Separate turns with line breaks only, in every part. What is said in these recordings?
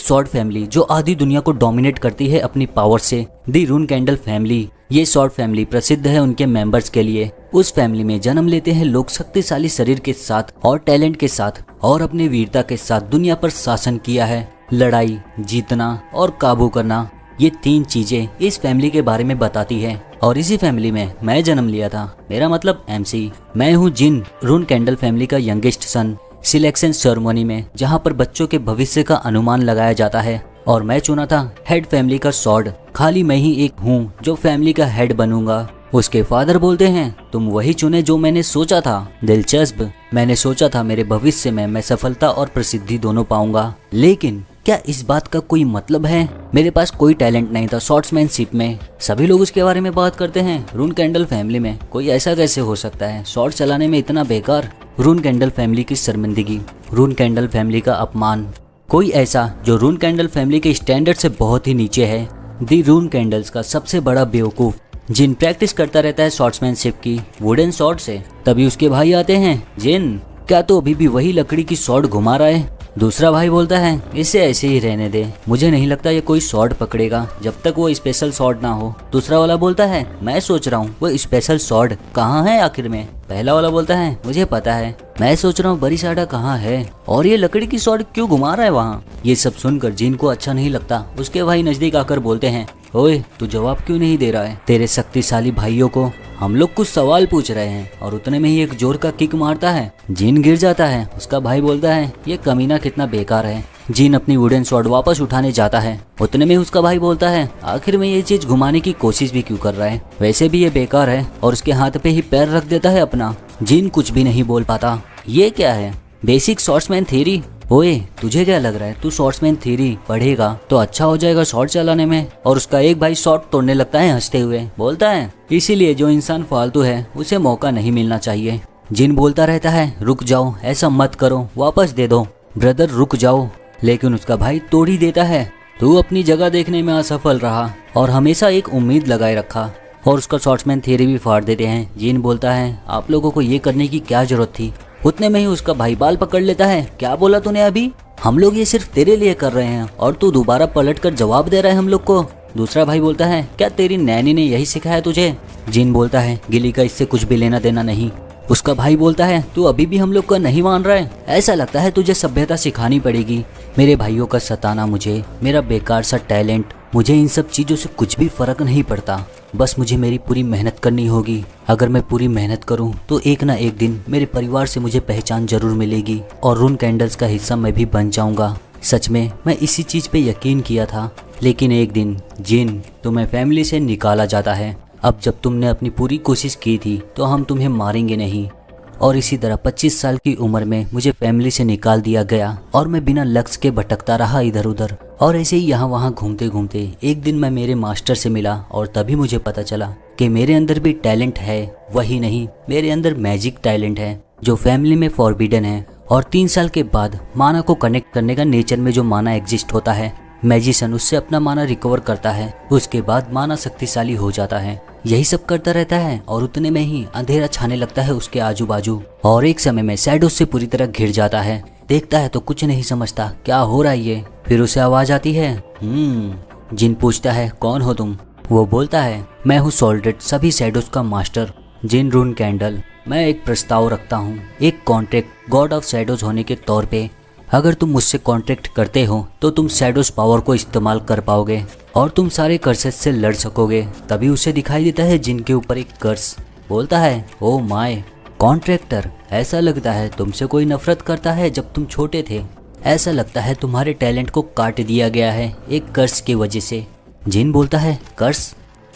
Sword family जो आधी दुनिया को डोमिनेट करती है अपनी पावर से, दी रून कैंडल फैमिली। ये स्वॉर्ड फैमिली प्रसिद्ध है उनके मेंबर्स के लिए। उस फैमिली में जन्म लेते हैं लोग शक्तिशाली शरीर के साथ और टैलेंट के साथ, और अपनी वीरता के साथ दुनिया पर शासन किया है। लड़ाई, जीतना और काबू करना, ये 3 चीजें इस फैमिली के बारे में बताती है। और इसी फैमिली में मैं जन्म लिया था, मेरा मतलब एमसी। मैं हूँ जिन, रून कैंडल फैमिली का यंगेस्ट सन। सिलेक्शन सेरेमनी में जहाँ पर बच्चों के भविष्य का अनुमान लगाया जाता है, और मैं चुना था हेड फैमिली का स्वॉर्ड। खाली मैं ही एक हूँ जो फैमिली का हेड बनूंगा। उसके फादर बोलते हैं तुम वही चुने जो मैंने सोचा था। दिलचस्प, मैंने सोचा था मेरे भविष्य में मैं सफलता और प्रसिद्धि दोनों पाऊंगा, लेकिन क्या इस बात का कोई मतलब है? मेरे पास कोई टैलेंट नहीं था शॉर्ट्समैनशिप में। सभी लोग उसके बारे में बात करते हैं। रून कैंडल फैमिली में कोई ऐसा कैसे हो सकता है, शॉर्ट चलाने में इतना बेकार। रून कैंडल फैमिली की शर्मिंदगी, रून कैंडल फैमिली का अपमान, कोई ऐसा जो रून कैंडल फैमिली के स्टैंडर्ड से बहुत ही नीचे है। दी रून कैंडल्स का सबसे बड़ा बेवकूफ जिन प्रैक्टिस करता रहता है शॉर्ट्समैनशिप की वुडन शॉर्ट से। तभी उसके भाई आते हैं, जिन क्या तो अभी भी वही लकड़ी की शॉर्ट घुमा रहा है? दूसरा भाई बोलता है इसे ऐसे ही रहने दे, मुझे नहीं लगता ये कोई शॉर्ट पकड़ेगा जब तक वो स्पेशल शॉर्ट ना हो। दूसरा वाला बोलता है मैं सोच रहा हूँ वो स्पेशल शॉर्ट कहाँ है आखिर में। पहला वाला बोलता है मुझे पता है, मैं सोच रहा हूँ बरिसाडा कहाँ है और ये लकड़ी की शॉर्ट क्यों घुमा रहा है वहाँ। ये सब सुनकर जिन को अच्छा नहीं लगता। उसके भाई नजदीक आकर बोलते हैं ओए तू जवाब क्यों नहीं दे रहा है? तेरे शक्तिशाली भाइयों को हम लोग कुछ सवाल पूछ रहे हैं। और उतने में ही एक जोर का किक मारता है, जिन गिर जाता है। उसका भाई बोलता है ये कमीना कितना बेकार है। जिन अपनी वुडन स्वॉर्ड वापस उठाने जाता है। उतने में उसका भाई बोलता है आखिर में ये चीज घुमाने की कोशिश भी क्यों कर रहा है, वैसे भी ये बेकार है। और उसके हाथ पे ही पैर रख देता है अपना। जिन कुछ भी नहीं बोल पाता। ये क्या है, बेसिक शॉर्ट्समैन थ्योरी? ओए तुझे क्या लग रहा है तू शॉर्ट्समैन थ्योरी पढ़ेगा तो अच्छा हो जाएगा शॉर्ट चलाने में? और उसका एक भाई शॉर्ट तोड़ने लगता है हंसते हुए, बोलता है इसीलिए जो इंसान फालतू है उसे मौका नहीं मिलना चाहिए। जिन बोलता रहता है रुक जाओ, ऐसा मत करो, वापस दे दो ब्रदर, रुक जाओ। लेकिन उसका भाई तोड़ ही देता है। तू अपनी जगह देखने में असफल रहा और हमेशा एक उम्मीद लगाए रखा। और उसका शॉर्ट्समैन थ्योरी भी फाड़ देते हैं। जिन बोलता है आप लोगों को ये करने की क्या जरूरत थी? उतने में ही उसका भाई बाल पकड़ लेता है, क्या बोला तूने अभी? हम लोग ये सिर्फ तेरे लिए कर रहे हैं और तू दोबारा पलट कर जवाब दे रहा है हम लोग को। दूसरा भाई बोलता है क्या तेरी नैनी ने यही सिखाया तुझे? जिन बोलता है गिली का इससे कुछ भी लेना देना नहीं। उसका भाई बोलता है तू अभी भी हम लोग का नहीं मान रहा है, ऐसा लगता है तुझे सभ्यता सिखानी पड़ेगी। मेरे भाइयों का सताना मुझे, मेरा बेकार सा टैलेंट, मुझे इन सब चीजों से कुछ भी फर्क नहीं पड़ता। बस मुझे मेरी पूरी मेहनत करनी होगी। अगर मैं पूरी मेहनत करूं तो एक ना एक दिन मेरे परिवार से मुझे पहचान जरूर मिलेगी और रून कैंडल्स का हिस्सा मैं भी बन जाऊंगा। सच में मैं इसी चीज पे यकीन किया था। लेकिन एक दिन जिन तुम्हें फैमिली से निकाला जाता है। अब जब तुमने अपनी पूरी कोशिश की थी तो हम तुम्हें मारेंगे नहीं। और इसी तरह 25 साल की उम्र में मुझे फैमिली से निकाल दिया गया और मैं बिना लक्ष्य के भटकता रहा इधर उधर। और ऐसे ही यहाँ वहाँ घूमते घूमते एक दिन मैं मेरे मास्टर से मिला और तभी मुझे पता चला कि मेरे अंदर भी टैलेंट है। वही नहीं, मेरे अंदर मैजिक टैलेंट है जो फैमिली में फॉरबिडन है। और 3 साल के बाद माना को कनेक्ट करने का नेचर में जो माना एग्जिस्ट होता है, मैजिशियन उससे अपना माना रिकवर करता है। उसके बाद माना शक्तिशाली हो जाता है। यही सब करता रहता है और उतने में ही अंधेरा छाने लगता है उसके आजू बाजू। और एक समय में शैडो से पूरी तरह घिर जाता है। देखता है तो कुछ नहीं समझता क्या हो रहा है ये। फिर उसे आवाज आती है। जिन पूछता है कौन हो तुम? वो बोलता है मैं हूँ सोल्डेड, सभी शैडोज का मास्टर, जिन रून कैंडल। मैं एक प्रस्ताव रखता हूँ, एक कॉन्ट्रैक्ट गॉड ऑफ शैडोज होने के तौर पे। अगर तुम मुझसे कॉन्ट्रैक्ट करते हो तो तुम शैडोज पावर को इस्तेमाल कर पाओगे और तुम सारे कर्सेस से लड़ सकोगे। तभी उसे दिखाई देता है जिनके ऊपर एक कर्स। बोलता है ओ माय कॉन्ट्रैक्टर, ऐसा लगता है तुमसे कोई नफरत करता है जब तुम छोटे थे। ऐसा लगता है तुम्हारे टैलेंट को काट दिया गया है एक कर्स की वजह से। जिन बोलता है कर्स?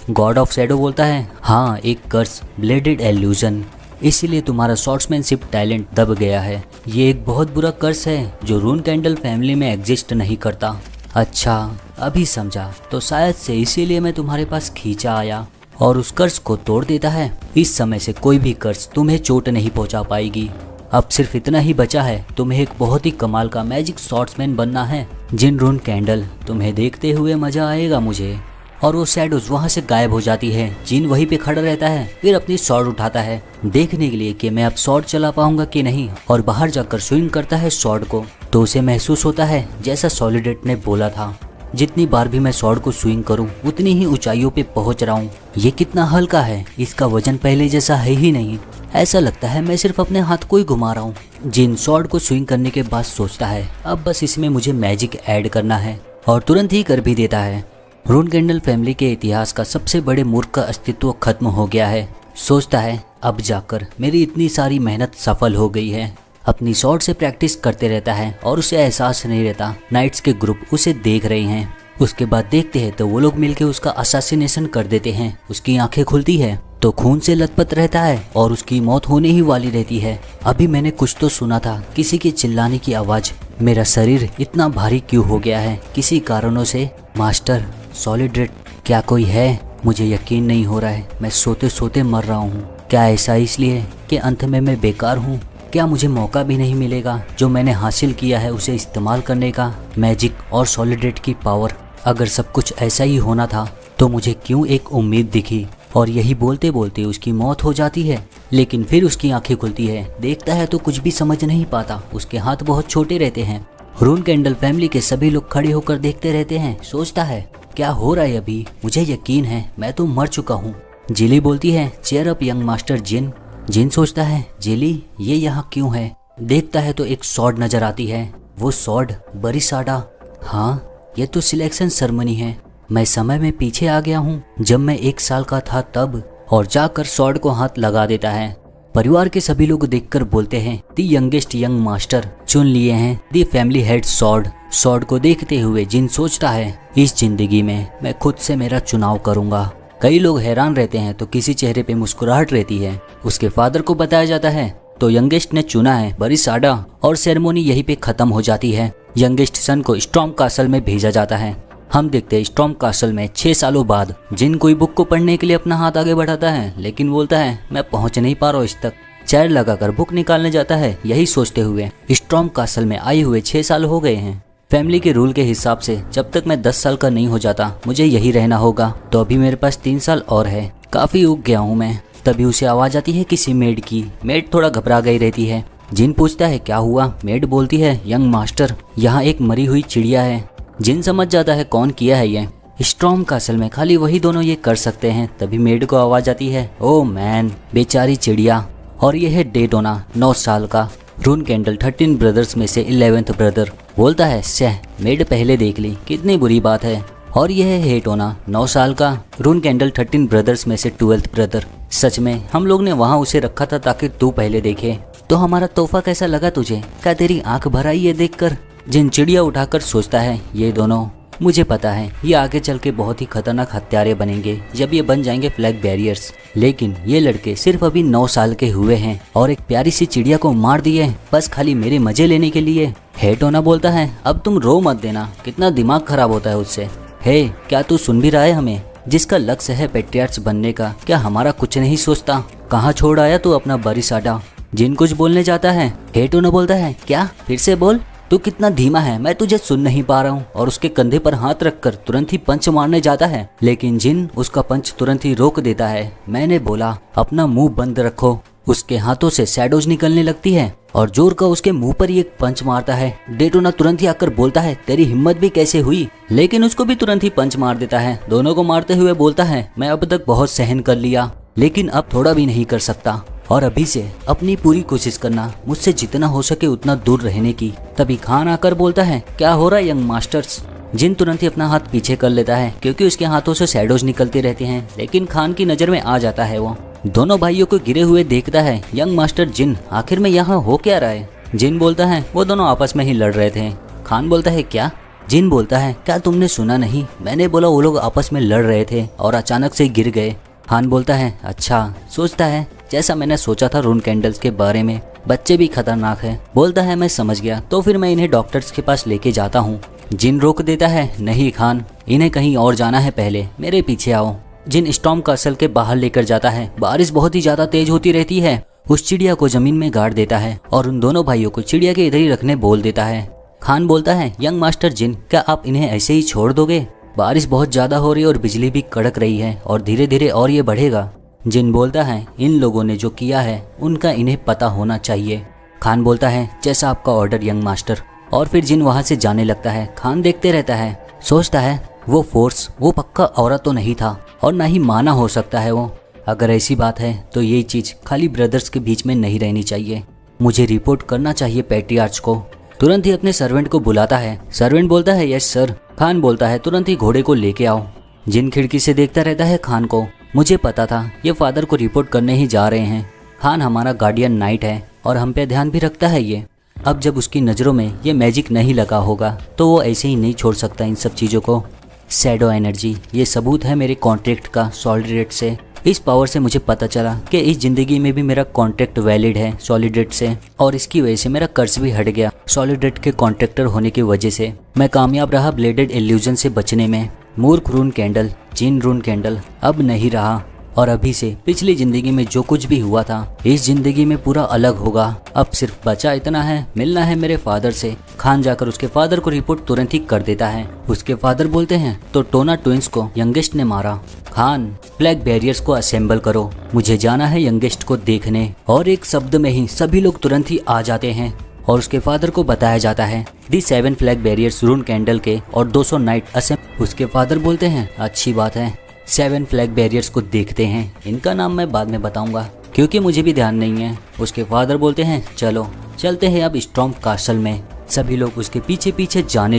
गॉड ऑफ शैडो बोलता है हाँ, एक कर्स, ब्लेडेड एल्यूजन। इसीलिए तुम्हारा शॉर्ट्समैनशिप टैलेंट दब गया है। ये एक बहुत बुरा कर्स है जो रून कैंडल फैमिली में एग्जिस्ट नहीं करता। अच्छा अभी समझा, तो शायद से इसीलिए मैं तुम्हारे पास खींचा आया। और उस कर्स को तोड़ देता है। इस समय से कोई भी कर्स तुम्हें चोट नहीं पहुंचा पाएगी। अब सिर्फ इतना ही बचा है, तुम्हें एक बहुत ही कमाल का मैजिक शॉर्ट्समैन बनना है। जिन रून कैंडल, तुम्हें देखते हुए मजा आएगा मुझे। और वो शैडोज वहाँ से गायब हो जाती है। जिन वहीं पे खड़ा रहता है, फिर अपनी स्वॉर्ड उठाता है देखने के लिए कि मैं अब स्वॉर्ड चला पाऊंगा कि नहीं, और बाहर जाकर स्विंग करता है स्वॉर्ड को। तो उसे महसूस होता है जैसा सॉलिडेट ने बोला था, जितनी बार भी मैं स्वॉर्ड को स्विंग करूं उतनी ही ऊंचाइयों पे पहुंच रहा हूं। ये कितना हल्का है, इसका वजन पहले जैसा है ही नहीं। ऐसा लगता है मैं सिर्फ अपने हाथ को ही घुमा रहा हूँ। जिन स्वॉर्ड को स्विंग करने के बाद सोचता है अब बस इसमें मुझे मैजिक ऐड करना है, और तुरंत ही कर भी देता है। रून कैंडल फैमिली के इतिहास का सबसे बड़े मूर्ख का अस्तित्व खत्म हो गया है। सोचता है अब जाकर मेरी इतनी सारी मेहनत सफल हो गई है। अपनी स्वॉर्ड से प्रैक्टिस करते रहता है और उसे एहसास नहीं रहता नाइट्स के ग्रुप उसे देख रहे हैं। उसके बाद देखते हैं तो वो लोग मिलकर उसका असैसिनेशन कर देते हैं। उसकी आंखें खुलती है तो खून से लथपथ रहता है और उसकी मौत होने ही वाली रहती है। अभी मैंने कुछ तो सुना था, किसी के चिल्लाने की आवाज। मेरा शरीर इतना भारी क्यों हो गया है किसी कारणों से। मास्टर, सॉलिड्रेट, क्या कोई है? मुझे यकीन नहीं हो रहा है, मैं सोते सोते मर रहा हूँ। क्या ऐसा इसलिए कि अंत में मैं बेकार हूँ? क्या मुझे मौका भी नहीं मिलेगा जो मैंने हासिल किया है उसे इस्तेमाल करने का? मैजिक और सॉलिड्रेट की पावर, अगर सब कुछ ऐसा ही होना था तो मुझे क्यों एक उम्मीद दिखी? और यही बोलते बोलते उसकी मौत हो जाती है। लेकिन फिर उसकी आंखें खुलती है, देखता है तो कुछ भी समझ नहीं पाता। उसके हाथ बहुत छोटे रहते हैं। रून कैंडल फैमिली के सभी लोग खड़े होकर देखते रहते हैं। सोचता है क्या हो रहा है अभी? मुझे यकीन है मैं तो मर चुका हूँ। जिली बोलती है चेयर अप यंग मास्टर जिन। जिन सोचता है जिली ये यहाँ क्यों है? देखता है तो एक स्वॉर्ड नजर आती है। वो स्वॉर्ड बरिसाडा। हाँ, ये तो सिलेक्शन सेरेमनी है। मैं समय में पीछे आ गया हूँ, जब मैं 1 साल का था तब। और जाकर स्वॉर्ड को हाथ लगा देता है। परिवार के सभी लोग देखकर बोलते हैं दी यंगेस्ट यंग मास्टर चुन लिए हैं दी फैमिली हेड स्वॉर्ड। स्वॉर्ड को देखते हुए जिन सोचता है इस जिंदगी में मैं खुद से मेरा चुनाव करूंगा। कई लोग हैरान रहते हैं तो किसी चेहरे पे मुस्कुराहट रहती है। उसके फादर को बताया जाता है तो यंगेस्ट ने चुना है बरिसाडा, और सेरेमनी यहीं पे खत्म हो जाती है। यंगेस्ट सन को स्टॉर्म कासल में भेजा जाता है। हम देखते हैं स्टॉर्म कासल में 6 सालों बाद जिन कोई बुक को पढ़ने के लिए अपना हाथ आगे बढ़ाता है, लेकिन बोलता है मैं पहुंच नहीं पा रहा हूं इस तक। चेयर लगाकर बुक निकालने जाता है, यही सोचते हुए स्टॉर्म कासल में आए हुए 6 साल हो गए हैं। फैमिली के रूल के हिसाब से जब तक मैं 10 साल का नहीं हो जाता मुझे यही रहना होगा। तो अभी मेरे पास 3 साल और है। काफी उग गया हूँ मैं। तभी उसे आवाज आती है किसी मेड की। मेड थोड़ा घबरा गई रहती है। जिन पूछता है क्या हुआ? मेड बोलती है यंग मास्टर, यहाँ एक मरी हुई चिड़िया है। जिन समझ जाता है कौन किया है ये। स्टॉर्म कासल में खाली वही दोनों ये कर सकते हैं। तभी मेड को आवाज आती है ओ मैन, बेचारी चिड़िया। और ये है डेटोना, 9 साल का। रून कैंडल 13 ब्रदर्स में से 11th ब्रदर। बोलता है सह, मेड पहले देख ली, कितनी बुरी बात है। और यह है हेटोना, 9 साल का। रून कैंडल 13 ब्रदर्स में से 12th ब्रदर। सच में हम लोग ने वहाँ उसे रखा था ताकि तू पहले देखे। तो हमारा तोहफा कैसा लगा तुझे? क्या तेरी आंख भर आई है देखकर? जिन चिड़िया उठाकर सोचता है ये दोनों, मुझे पता है ये आगे चल के बहुत ही खतरनाक हत्यारे बनेंगे जब ये बन जाएंगे फ्लैग बैरियर्स। लेकिन ये लड़के सिर्फ अभी 9 साल के हुए हैं और एक प्यारी सी चिड़िया को मार दिए बस खाली मेरे मजे लेने के लिए। हेटोना बोलता है अब तुम रो मत देना, कितना दिमाग खराब होता है उससे। हे, क्या तू सुन भी रहा है हमें? जिसका लक्ष्य है पेट्रियार्ट्स बनने का, क्या हमारा कुछ नहीं सोचता? कहाँ छोड़ आया तू अपना बरिसाडा? जिन कुछ बोलने जाता है। हेटोना बोलता है क्या? फिर से बोल, तू कितना धीमा है, मैं तुझे सुन नहीं पा रहा हूँ। और उसके कंधे पर हाथ रखकर तुरंत ही पंच मारने जाता है, लेकिन जिन उसका पंच तुरंत ही रोक देता है। मैंने बोला अपना मुंह बंद रखो। उसके हाथों से शैडोज निकलने लगती है और जोर का उसके मुंह पर ही एक पंच मारता है। डेटोना तुरंत ही आकर बोलता है तेरी हिम्मत भी कैसे हुई, लेकिन उसको भी तुरंत ही पंच मार देता है। दोनों को मारते हुए बोलता है मैं अब तक बहुत सहन कर लिया, लेकिन अब थोड़ा भी नहीं कर सकता, और अभी से अपनी पूरी कोशिश करना मुझसे जितना हो सके उतना दूर रहने की। तभी खान आकर बोलता है क्या हो रहा है यंग मास्टर्स? जिन तुरंत ही अपना हाथ पीछे कर लेता है क्योंकि उसके हाथों से शैडोज निकलते रहते हैं, लेकिन खान की नजर में आ जाता है। वो दोनों भाइयों को गिरे हुए देखता है। यंग मास्टर जिन, आखिर में यहाँ हो क्या रहा है? जिन बोलता है वो दोनों आपस में ही लड़ रहे थे। खान बोलता है क्या? जिन बोलता है क्या तुमने सुना नहीं? मैंने बोला वो लोग आपस में लड़ रहे थे और अचानक से गिर गए। खान बोलता है अच्छा। सोचता है जैसा मैंने सोचा था रून कैंडल्स के बारे में, बच्चे भी खतरनाक है। बोलता है मैं समझ गया, तो फिर मैं इन्हें डॉक्टर्स के पास लेके जाता हूँ। जिन रोक देता है नहीं खान, इन्हें कहीं और जाना है, पहले मेरे पीछे आओ। जिन स्टॉर्म कासल के बाहर लेकर जाता है। बारिश बहुत ही ज्यादा तेज होती रहती है। उस चिड़िया को जमीन में गाड़ देता है और उन दोनों भाइयों को चिड़िया के इधर ही रखने बोल देता है। खान बोलता है यंग मास्टर जिन, क्या आप इन्हें ऐसे ही छोड़ दोगे? बारिश बहुत ज्यादा हो रही है और बिजली भी कड़क रही है और धीरे धीरे और ये बढ़ेगा। जिन बोलता है इन लोगों ने जो किया है उनका इन्हें पता होना चाहिए। खान बोलता है जैसा आपका ऑर्डर यंग मास्टर। और फिर जिन वहाँ से जाने लगता है। खान देखते रहता है, सोचता है वो फोर्स वो पक्का औरत तो नहीं था और ना ही माना हो सकता है वो। अगर ऐसी बात है तो ये चीज़ खाली ब्रदर्स के बीच में नहीं रहनी चाहिए। मुझे रिपोर्ट करना चाहिए पैट्रियार्च को। तुरंत ही अपने सर्वेंट को बुलाता है। सर्वेंट बोलता है यस सर। खान बोलता है तुरंत ही घोड़े को लेके आओ। जिन खिड़की से देखता रहता है खान को। मुझे पता था ये फादर को रिपोर्ट करने ही जा रहे हैं। खान हमारा गार्डियन नाइट है और हम पे ध्यान भी रखता है ये। अब जब उसकी नज़रों में ये मैजिक नहीं लगा होगा तो वो ऐसे ही नहीं छोड़ सकता इन सब चीज़ों को। शैडो एनर्जी, ये सबूत है मेरे कॉन्ट्रैक्ट का सॉलिड से। इस पावर से मुझे पता चला कि इस ज़िंदगी में भी मेरा कॉन्ट्रैक्ट वैलिड है सॉलिड से, और इसकी वजह से मेरा कर्ज भी हट गया। सॉलिड के कॉन्ट्रैक्टर होने की वजह से मैं कामयाब रहा ब्लेडेड इल्यूजन से बचने में। मूर्ख रून कैंडल, जिन रून कैंडल अब नहीं रहा, और अभी से पिछली ज़िंदगी में जो कुछ भी हुआ था इस ज़िंदगी में पूरा अलग होगा। अब सिर्फ बचा इतना है, मिलना है मेरे फादर से। खान जाकर उसके फादर को रिपोर्ट तुरंत ही कर देता है। उसके फादर बोलते हैं तो टोना ट्विंस को यंगेस्ट ने मारा। खान, फ्लैग बैरियर्स को असेंबल करो, मुझे जाना है यंगेस्ट को देखने। और एक शब्द में ही सभी लोग तुरंत ही आ जाते हैं और उसके फादर को बताया जाता है दी 7 फ्लैग बैरियर्स रून कैंडल के और 200 नाइट असेंबल। उसके फादर बोलते हैं अच्छी बात है, 7 फ्लैग बैरियर्स को देखते हैं। इनका नाम मैं बाद में बताऊंगा क्योंकि मुझे भी ध्यान नहीं है। उसके फादर बोलते हैं चलो चलते हैं अब स्टॉर्म कासल में। सभी लोग उसके पीछे पीछे जाने